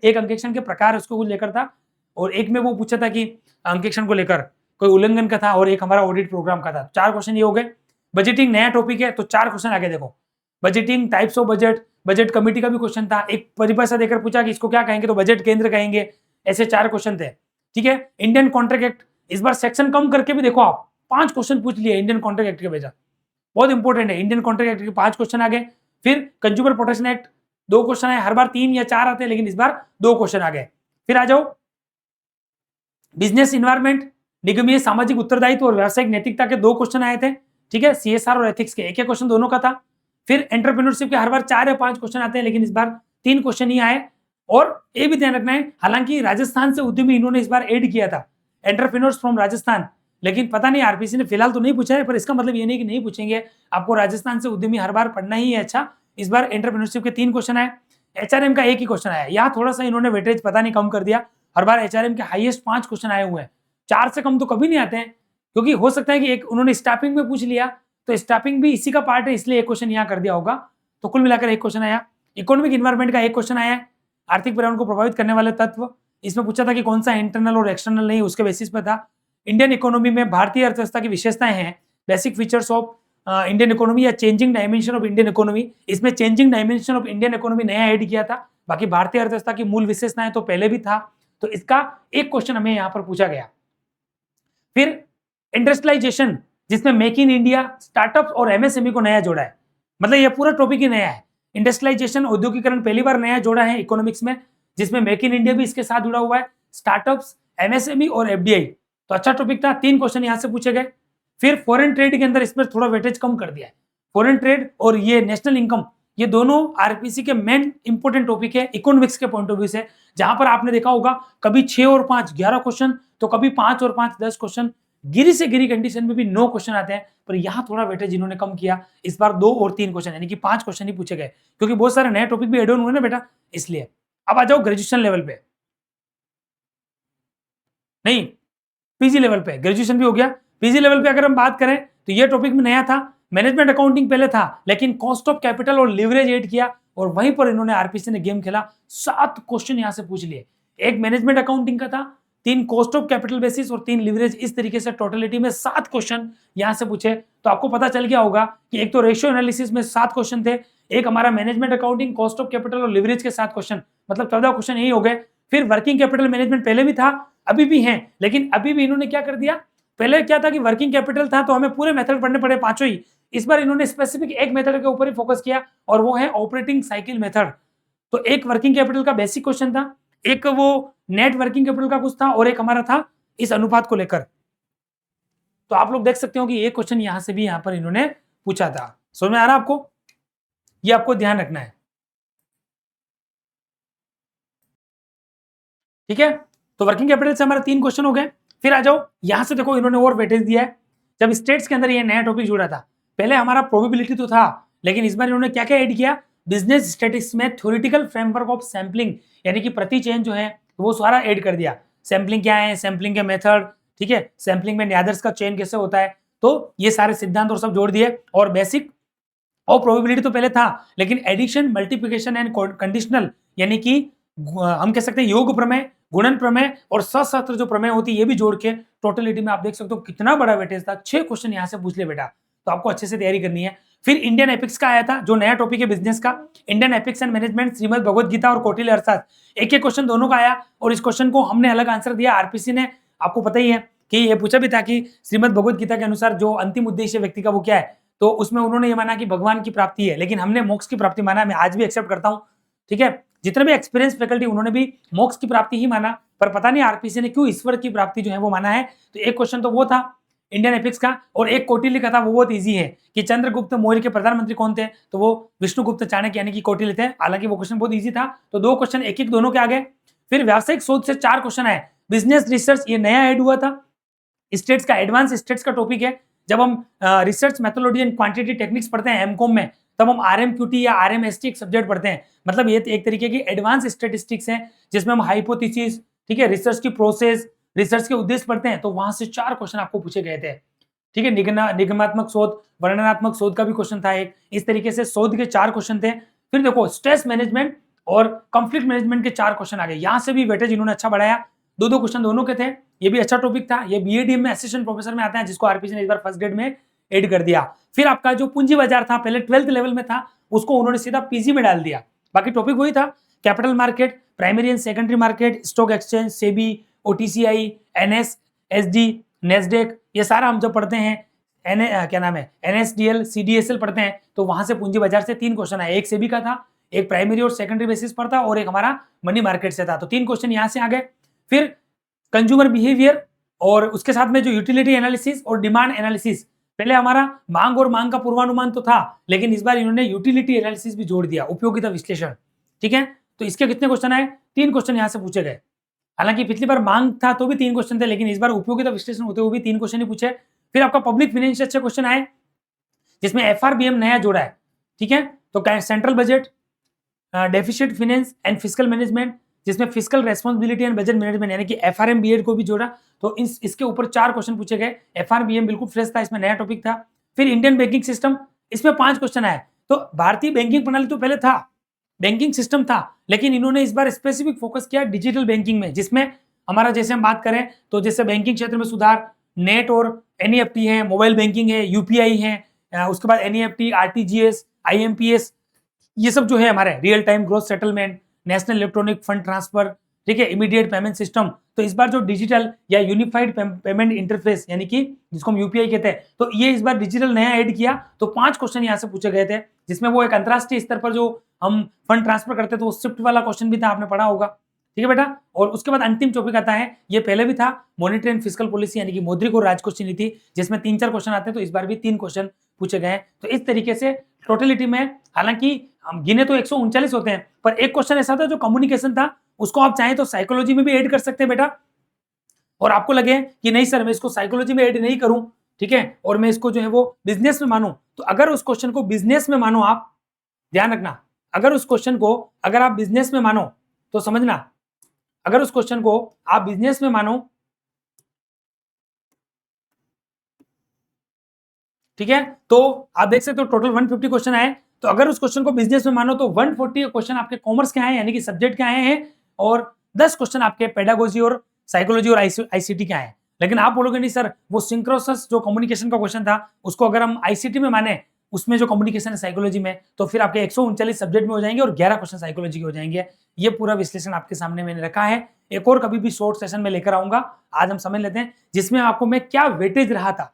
एक अंकेक्षण के प्रकार उसको लेकर था, और एक में वो पूछा था कि अंकेक्षण को लेकर कोई उल्लंघन का था, और एक हमारा ऑडिट प्रोग्राम का था। 4 क्वेश्चन ये हो गए। बजटिंग नया टॉपिक है, तो 4 क्वेश्चन आगे देखो, budgeting, types of budget, budget committee का भी क्वेश्चन था, एक परिभाषा देकर पूछा कि इसको क्या कहेंगे, तो बजट केंद्र कहेंगे, ऐसे 4 क्वेश्चन थे। ठीक है, इंडियन कॉन्ट्रैक्ट एक्ट, इस बार सेक्शन कम करके भी देखो आप 5 क्वेश्चन पूछ लिए इंडियन कॉन्ट्रैक्ट एक्ट के भेजा, बहुत इंपॉर्टेंट है, इंडियन कॉन्ट्रैक्ट एक्ट के 5 क्वेश्चन आ गए। फिर कंज्यूमर प्रोटेक्शन एक्ट 2 क्वेश्चन आए, हर बार 3 या 4 आते हैं, लेकिन इस बार 2 क्वेश्चन आ गए। फिर आ जाओ बिजनेस इन्वायरमेंट, निगमीय सामाजिक उत्तरदायित्व और व्यावसायिक नैतिकता के 2 क्वेश्चन आए थे। ठीक है, सीएसआर और एथिक्स के एक क्वेश्चन दोनों का था। फिर एंटरप्रेन्योरशिप के हर बार 4 या 5 क्वेश्चन आते हैं, लेकिन इस बार 3 क्वेश्चन ही आए। और ये भी ध्यान रखना है, हालांकि राजस्थान से उद्यमी इन्होंने इस बार ऐड किया था, एंटरप्रेन्योर्स फ्रॉम राजस्थान, लेकिन पता नहीं आरपीसी ने फिलहाल तो नहीं पूछा है, पर इसका मतलब ये नहीं कि नहीं पूछेंगे। आपको राजस्थान से उद्यमी हर बार पढ़ना ही है। अच्छा, इस बार एंटरप्रेन्योरशिप के 3 क्वेश्चन आए, एचआरएम का एक ही क्वेश्चन आया। यहाँ थोड़ा सा इन्होंने वेटेज पता नहीं कम कर दिया। हर बार एचआरएम के हाईएस्ट 5 क्वेश्चन आए हुए हैं, 4 से कम तो कभी नहीं आते हैं, क्योंकि हो सकता है कि एक उन्होंने स्टाफिंग में पूछ लिया, तो स्टाफिंग भी इसी का पार्ट है, इसलिए एक क्वेश्चन यहाँ कर दिया होगा। तो कुल मिलाकर एक क्वेश्चन आया। इकोनॉमिक इन्वायरमेंट का एक क्वेश्चन आया है, आर्थिक पर्यावरण को प्रभावित करने वाले तत्व। इसमें पूछा था कि कौन सा इंटरनल और एक्सटर्नल नहीं, उसके बेसिस पर था। इंडियन इकोनॉमी में भारतीय अर्थव्यवस्था की विशेषताएं हैं, basic features of Indian economy या changing dimension of Indian economy. इसमें changing dimension of Indian economy नया ऐड किया था, बाकी भारतीय अर्थव्यवस्था की मूल विशेषताएं तो पहले भी था। तो इसका एक क्वेश्चन हमें यहाँ पर पूछा गया। फिर इंडस्ट्रियलाइजेशन, जिसमें मेक इन इंडिया, स्टार्टअप और एमएसएमई को नया जोड़ा है, मतलब ये पूरा टॉपिक ही नया है। इंडस्ट्रियलाइजेशन, औद्योगिकरण पहली बार नया जोड़ा है इकोनॉमिक्स में, जिसमें मेक इन इंडिया भी इसके साथ जुड़ा हुआ है, स्टार्टअप्स, एमएसएमई और एफडीआई। तो अच्छा टॉपिक था, 3 क्वेश्चन यहां से पूछे गए। फिर फॉरेन ट्रेड के अंदर इसमें थोड़ा वेटेज कम कर दिया है। फॉरेन ट्रेड और ये नेशनल इनकम, ये दोनों आरपीसी के मेन इंपोर्टेंट टॉपिक है इकोनॉमिक्स के पॉइंट ऑफ व्यू से, जहां पर आपने देखा होगा कभी 6 और 5 11 क्वेश्चन, तो कभी 5 और 5 10 क्वेश्चन, गिरी से गिरी कंडीशन में भी 9 क्वेश्चन आते हैं। पर यहां थोड़ा वेटेज इन्होंने कम किया, इस बार 2 और 3 क्वेश्चन यानी कि 5 क्वेश्चन ही पूछे गए, क्योंकि बहुत सारे नए टॉपिक भी एड ऑन हुए ना बेटा, इसलिए। अब आ जाओ ग्रेजुएशन लेवल पे, नहीं पीजी लेवल पे, ग्रेजुएशन भी हो गया। पीजी लेवल पे अगर हम बात करें तो ये टॉपिक में नया था, मैनेजमेंट अकाउंटिंग पहले था, लेकिन कॉस्ट ऑफ कैपिटल और लिवरेज ऐड किया, और वहीं पर इन्होंने आरपीसी ने गेम खेला। 7 क्वेश्चन यहां से पूछ लिए, एक मैनेजमेंट अकाउंटिंग का था, 3 कॉस्ट ऑफ कैपिटल बेसिस और 3 लिवरेज, इस तरीके से टोटलिटी में 7 क्वेश्चन यहां से पूछे। तो आपको पता चल गया होगा कि एक तो रेशियो एनालिसिस में 7 क्वेश्चन थे, एक हमारा management accounting, cost of capital और लिवरेज के 7 क्वेश्चन, मतलब 14 क्वेश्चन यही हो गए। फिर वर्किंग कैपिटल मैनेजमेंट पहले भी था, अभी भी है, लेकिन अभी भी इन्होंने क्या कर दिया, पहले क्या था कि वर्किंग कैपिटल था तो हमें पूरे मेथड पढ़ने पड़े, पांचों ही। इस बार इन्होंने स्पेसिफिक एक मेथड के ऊपर ही फोकस किया, और वो है ऑपरेटिंग साइकिल मेथड। तो एक वर्किंग कैपिटल का बेसिक क्वेश्चन था, एक वो नेट वर्किंग कैपिटल का कुछ था, और एक हमारा था इस अनुपात को लेकर। तो आप लोग देख सकते हो कि ये क्वेश्चन यहां से भी यहां पर इन्होंने पूछा था। समझ में आ रहा आपको? ये आपको ध्यान रखना है, ठीक है। तो वर्किंग कैपिटल से हमारे 3 क्वेश्चन हो गए। फिर आ जाओ यहां से, देखो इन्होंने और वेटेज दिया है। जब स्टेट्स के अंदर ये नया टॉपिक जुड़ा था, पहले हमारा प्रोबेबिलिटी तो था, लेकिन इस बार इन्होंने क्या क्या ऐड किया, बिजनेस स्टैटिस्टिक्स में थ्योरेटिकल फ्रेमवर्क ऑफ सैंपलिंग, यानी कि प्रति चयन जो है वो सारा ऐड कर दिया। सैंपलिंग क्या है, सैंपलिंग के मेथड, ठीक है, सैंपलिंग में न्यादर्स का चयन कैसे होता है, तो ये सारे सिद्धांत और सब जोड़ दिए। और बेसिक और प्रोबेबिलिटी तो पहले था, लेकिन एडिशन, मल्टीप्लिकेशन एंड कंडीशनल, यानी कि हम कह सकते हैं योग प्रमेय, गुणन प्रमेय और सशस्त्र जो प्रमेय होती है, ये भी जोड़ के टोटलिटी में आप देख सकते हो कितना बड़ा वेटेज था। 6 क्वेश्चन यहां से पूछ ले बेटा, तो आपको अच्छे से तैयारी करनी है। फिर इंडियन एपिक्स का आया था, जो नया टॉपिक है बिजनेस का, Indian epics and management, Shrimad Bhagavad Gita और कौटिल्य अर्थशास्त्र, एक एक क्वेश्चन दोनों का आया, और इस क्वेश्चन को हमने अलग आंसर दिया। आरपीसी ने, आपको पता ही है कि ये पूछा भी था कि श्रीमद भगवद गीता के अनुसार जो अंतिम उद्देश्य व्यक्ति का वो क्या है, तो उसमें उन्होंने ये माना कि भगवान की प्राप्ति है, लेकिन हमने मोक्ष की प्राप्ति माना। मैं आज भी एक्सेप्ट करता हूं, ठीक है। जितने भी एक्सपीरियंस फैकल्टी, उन्होंने भी मोक्ष की प्राप्ति ही माना, पर पता नहीं आरपीसी ने क्यों ईश्वर की प्राप्ति जो है वो माना है। तो एक क्वेश्चन तो वो था इंडियन एपिक्स का, और एक कौटिल्य का था, वो बहुत इजी है कि चंद्रगुप्त मौर्य के प्रधानमंत्री कौन थे, तो वो विष्णुगुप्त चाणक्य यानी कि कौटिल्य थे। हालांकि वो क्वेश्चन बहुत इजी था, तो 2 क्वेश्चन एक एक दोनों के आ गए। फिर व्यावसायिक शोध से 4 क्वेश्वन आए। बिजनेस रिसर्च, ये नया ऐड हुआ था, स्टेट्स का, एडवांस स्टेट्स का टॉपिक है। जब हम research methodology and quantity techniques पढ़ते हैं एमकॉम में, तब हम आरएमक्यूटी या आरएमएसटी एक सब्जेक्ट पढ़ते हैं। मतलब ये एक तरीके की एडवांस स्टैटिस्टिक्स है, जिसमें हम हाइपोथेसिस, ठीक है, रिसर्च की प्रोसेस, रिसर्च के उद्देश्य पढ़ते हैं। तो वहां से 4 क्वेश्चन आपको पूछे गए थे, ठीक है। निगमात्मक शोध, वर्णनात्मक शोध का भी क्वेश्चन था एक, इस तरीके से शोध के 4 क्वेश्चन थे। फिर देखो स्ट्रेस मैनेजमेंट और कंफ्लिक्ट मैनेजमेंट के 4 क्वेश्चन आ गए। यहां से भी वेटेज इन्होंने अच्छा बढ़ाया, 2-2 क्वेश्चन दोनों के थे। ये भी अच्छा टॉपिक था, ये बीएडीएम में असिस्टेंट प्रोफेसर में आता है, जिसको आरपीसी ने इस बार फर्स्ट ग्रेड में ऐड कर दिया। फिर आपका जो पूंजी बाजार था, पहले 12th लेवल में था, उसको उन्होंने सीधा पीजी में डाल दिया। बाकी टॉपिक वही था, capital market, primary and secondary market, stock exchange, SEBI, OTCI, NS, SD, Nasdaq, ये सारा हम जब पढ़ते हैं, क्या नाम है, एनएसडीएल, सीडीएसएल पढ़ते हैं, तो वहां से पूंजी बाजार से 3 क्वेश्चन आए। एक सेबी का था, एक प्राइमरी और सेकेंडरी बेसिस पर था, और एक हमारा मनी मार्केट से था। तो 3 क्वेश्चन यहां से आ गए। फिर कंज्यूमर बिहेवियर, और उसके साथ में जो यूटिलिटी एनालिसिस और डिमांड एनालिसिस, पहले हमारा मांग और मांग का पूर्वानुमान तो था, लेकिन इस बार इन्होंने यूटिलिटी एनालिसिस भी जोड़ दिया, उपयोगिता विश्लेषण, ठीक है। तो इसके कितने क्वेश्चन आए, 3 क्वेश्चन यहां से पूछे गए। हालांकि पिछली बार मांग था तो भी 3 क्वेश्चन थे, लेकिन इस बार उपयोगिता विश्लेषण होते हुए भी 3 क्वेश्चन ही पूछे। फिर आपका पब्लिक फाइनेंस से अच्छे क्वेश्चन आए, जिसमें एफआरबीएम नया जोड़ा है, ठीक है। तो central budget, deficit finance and fiscal management, जिसमें fiscal responsibility and budget management यानी कि एफआरएमबीएड को भी जोड़ा। तो इसके ऊपर 4 क्वेश्चन पूछे गए। एफआरबीएम बिल्कुल फ्रेश था, इसमें नया टॉपिक था। फिर इंडियन बैंकिंग सिस्टम, इसमें 5 क्वेश्चन आए। तो भारतीय बैंकिंग प्रणाली तो पहले था, बैंकिंग सिस्टम था, लेकिन इन्होंने इस बार स्पेसिफिक फोकस किया डिजिटल बैंकिंग में, जिसमें हमारा जैसे हम बात करें तो जैसे बैंकिंग क्षेत्र में सुधार, नेट और एनईएफटी है, मोबाइल बैंकिंग है, यूपीआई है, उसके बाद एनईएफटी, आरटीजीएस, आईएमपीएस, ये सब जो है हमारे real time growth settlement, national electronic fund transfer, ठीक है, इमीडिएट पेमेंट सिस्टम। तो इस बार जो डिजिटल या यूनिफाइड पेमेंट इंटरफेस यानी कि जिसको हम यूपीआई कहते हैं, तो ये इस बार डिजिटल नया ऐड किया। तो 5 क्वेश्चन यहाँ से पूछे गए थे, जिसमें वो एक अंतरराष्ट्रीय स्तर पर जो हम फंड ट्रांसफर करते थे तो वो स्विफ्ट वाला क्वेश्चन भी था, आपने पढ़ा होगा, ठीक है बेटा। और उसके बाद अंतिम टॉपिक आता है, ये पहले भी था, मॉनेटरी एंड फिस्कल पॉलिसी यानी कि मौद्रिक और राजकोषीय नीति, जिसमें 3-4 क्वेश्चन आते हैं। तो इस बार भी 3 क्वेश्चन पूछे गए। तो इस तरीके से टोटलिटी में, हालांकि हम गिने तो 139 होते हैं, पर एक क्वेश्चन ऐसा था जो कम्युनिकेशन था, उसको आप चाहें तो साइकोलॉजी में भी ऐड कर सकते हैं बेटा। और आपको लगे कि नहीं सर मैं इसको साइकोलॉजी में ऐड नहीं करूं, ठीक है, और मैं इसको जो है वो बिजनेस में मानूं, तो अगर उस क्वेश्चन को बिजनेस में मानो, आप ध्यान रखना, अगर उस क्वेश्चन को अगर आप बिजनेस में मानो तो समझना, अगर उस क्वेश्चन को आप बिजनेस में मानो, ठीक है, तो आप देख सकते हो टोटल 150 क्वेश्चन आए। तो अगर उस क्वेश्चन को बिजनेस में मानो तो 140 क्वेश्चन आपके कॉमर्स के आए यानी कि सब्जेक्ट के आए हैं, और 10 क्वेश्चन आपके पेडागोजी और साइकोलॉजी और आईसीटी के आए हैं। लेकिन आप बोलोगे नहीं सर वो सिंक्रोनस जो कम्युनिकेशन का क्वेश्चन था उसको अगर हम आईसीटी में माने, उसमें जो कम्युनिकेशन है साइकोलॉजी में, तो फिर आपके 139 सब्जेक्ट में हो जाएंगे और 11 क्वेश्चन साइकोलॉजी के हो जाएंगे। ये पूरा विश्लेषण आपके सामने मैंने रखा है। एक और कभी भी शॉर्ट सेशन में लेकर आऊंगा। आज हम समझ लेते हैं जिसमें आपको मैं क्या वेटेज रहा था,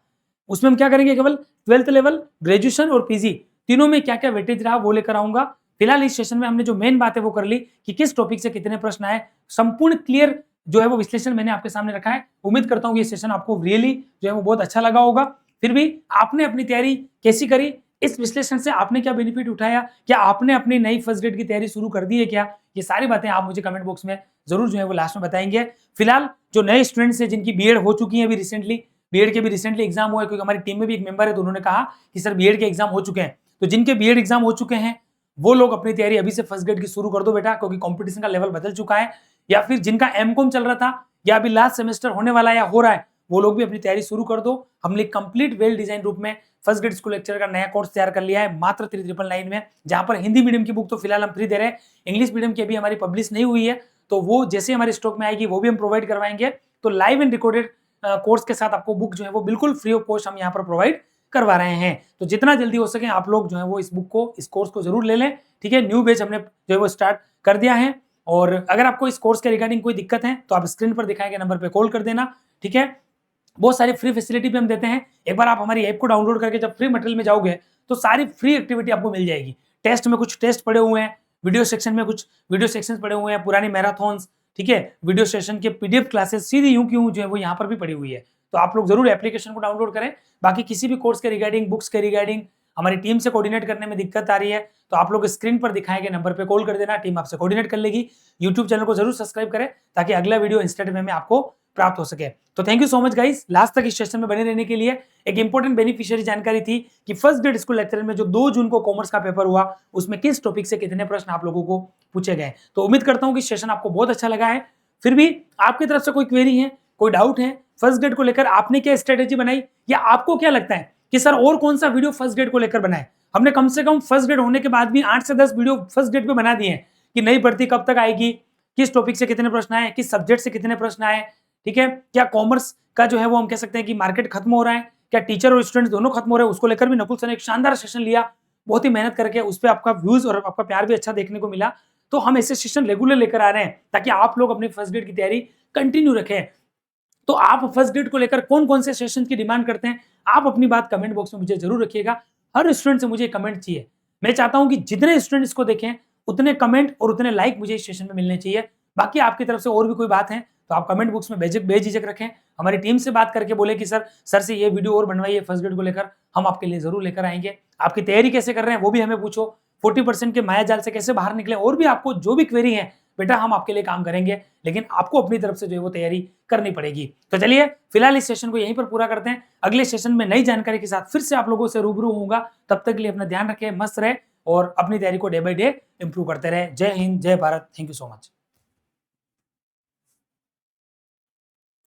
उसमें हम क्या करेंगे, केवल 12th लेवल, ग्रेजुएशन और पीजी तीनों में क्या क्या वेटेज रहा वो लेकर आऊंगा। फिलहाल इस सेशन में हमने जो मेन बात है वो कर ली कि किस टॉपिक से कितने प्रश्न आए, संपूर्ण क्लियर जो है वो विश्लेषण मैंने आपके सामने रखा है। उम्मीद करता हूँ ये सेशन आपको रियली जो है वो बहुत अच्छा लगा होगा। फिर भी आपने अपनी तैयारी कैसी करी, इस विश्लेषण से आपने क्या बेनिफिट उठाया, क्या आपने अपनी नई फर्स्ट ग्रेड की तैयारी शुरू कर दी है क्या, ये सारी बातें आप मुझे कमेंट बॉक्स में जरूर जो है वो लास्ट में बताएंगे। फिलहाल जो नए स्टूडेंट्स हैं जिनकी बीएड हो चुकी है अभी रिसेंटली, बीएड के भी रिसेंटली एग्जाम हुआ है, क्योंकि हमारी टीम में भी एक मेंबर है तो उन्होंने कहा कि सर बीएड के एग्जाम हो चुके हैं, तो जिनके बीएड एग्जाम हो चुके हैं वो लोग अपनी तैयारी अभी से फर्स्ट ग्रेड की शुरू कर दो बेटा, क्योंकि कंपटीशन का लेवल बदल चुका है। या फिर जिनका एमकॉम चल रहा था या अभी लास्ट सेमेस्टर होने वाला है या हो रहा है, वो लोग भी अपनी तैयारी शुरू कर दो। हमने कंप्लीट वेल डिजाइन रूप में फर्स्ट ग्रेड स्कूल लेक्चर का नया कोर्स तैयार कर लिया है मात्र 3999 में, जहां पर हिंदी मीडियम की बुक तो फिलहाल हम फ्री दे रहे हैं, इंग्लिश मीडियम की अभी हमारी पब्लिश नहीं हुई है, तो वो जैसे हमारे स्टॉक में आएगी वो भी हम प्रोवाइड करवाएंगे। तो लाइव एंड रिकॉर्डेड कोर्स के साथ आपको बुक जो है वो बिल्कुल फ्री ऑफ कॉस्ट हम यहाँ पर प्रोवाइड करवा रहे हैं। तो जितना जल्दी हो सके आप लोग जो है वो इस बुक को, इस कोर्स को जरूर ले लें, ठीक है। न्यू बैच हमने जो है वो स्टार्ट कर दिया है, और अगर आपको इस कोर्स के रिगार्डिंग कोई दिक्कत है तो आप स्क्रीन पर दिखाए गए नंबर पर कॉल कर देना, ठीक है। बहुत सारी फ्री फैसिलिटी भी हम देते हैं। एक बार आप हमारी ऐप को डाउनलोड करके जब फ्री मटेरियल में जाओगे तो सारी फ्री एक्टिविटी आपको मिल जाएगी। टेस्ट में कुछ टेस्ट पड़े हुए हैं, वीडियो सेक्शन में कुछ वीडियो सेक्शन पड़े हुए हैं, पुरानी मैराथन्स, ठीक है, वीडियो सेशन के पीडीएफ क्लासेस सीधी यूं की यूं जो है वो यहाँ पर भी पड़ी हुई है। तो आप लोग जरूर एप्लीकेशन को डाउनलोड करें। बाकी किसी भी कोर्स के रिगार्डिंग, बुक्स के रिगार्डिंग हमारी टीम से कोऑर्डिनेट करने में दिक्कत आ रही है तो आप लोग स्क्रीन पर दिखाए गए नंबर पे कॉल कर देना, टीम आपसे कोऑर्डिनेट कर लेगी। यूट्यूब चैनल को जरूर सब्सक्राइब करें ताकि अगला वीडियो इंस्टेंट में आपको प्राप्त हो सके। तो thank you so much guys, last तक इस सेशन में बने रहने के लिए। एक इंपॉर्टेंट बेनिफिशियरी जानकारी थी कि फर्स्ट ग्रेड स्कूल लेक्चर में जो 2 जून को कॉमर्स का पेपर हुआ उसमें किस टॉपिक से कितने प्रश्न आप लोगों को पूछे गए। तो उम्मीद करता हूं कि सेशन आपको बहुत अच्छा लगा है। फिर भी आपकी तरफ से कोई क्वेरी है, कोई डाउट है फर्स्ट ग्रेड को लेकर, आपने क्या स्ट्रेटेजी बनाई, या आपको क्या लगता है कि सर और कौन सा वीडियो फर्स्ट ग्रेड को लेकर बनाए। हमने कम से कम फर्स्ट ग्रेड होने के बाद भी 8 से 10 वीडियो फर्स्ट ग्रेड पे बना दिए हैं कि नई भर्ती कब तक आएगी, किस टॉपिक से कितने प्रश्न आए, किस सब्जेक्ट से कितने प्रश्न आए, ठीक है, क्या कॉमर्स का जो है वो हम कह सकते हैं कि मार्केट खत्म हो रहा है, क्या टीचर और स्टूडेंट्स दोनों खत्म हो रहे हैं, उसको लेकर भी नकुल सर ने एक शानदार सेशन लिया, बहुत ही मेहनत करके, उस पर आपका व्यूज और आपका प्यार भी अच्छा देखने को मिला। तो हम ऐसे सेशन रेगुलर लेकर आ रहे हैं ताकि आप लोग अपनी फर्स्ट ग्रेड की तैयारी कंटिन्यू रखें। तो आप फर्स्ट ग्रेड को लेकर कौन कौन से सेशन की डिमांड करते हैं, आप अपनी बात कमेंट बॉक्स में मुझे जरूर रखिएगा। हर स्टूडेंट से मुझे कमेंट चाहिए। मैं चाहता हूं कि जितने स्टूडेंट इसको देखें उतने कमेंट और उतने लाइक मुझे इस सेशन में मिलने चाहिए। बाकी आपकी तरफ से और भी कोई बात है तो आप कमेंट बॉक्स में बेझिझक रखें, हमारी टीम से बात करके बोले कि सर से ये वीडियो और बनवाइए फर्स्ट ग्रेड को लेकर, हम आपके लिए जरूर लेकर आएंगे। आपकी तैयारी कैसे कर रहे हैं वो भी हमें पूछो, 40% के माया जाल से कैसे बाहर निकले, और भी आपको जो भी क्वेरी है बेटा हम आपके लिए काम करेंगे, लेकिन आपको अपनी तरफ से जो है वो तैयारी करनी पड़ेगी। तो चलिए फिलहाल इस सेशन को यहीं पर पूरा करते हैं, अगले सेशन में नई जानकारी के साथ फिर से आप लोगों से रूबरू होऊंगा। तब तक के लिए अपना ध्यान रखें, मस्त रहे और अपनी तैयारी को डे बाय डे इंप्रूव करते रहे। जय हिंद, जय Bharat, thank you so much.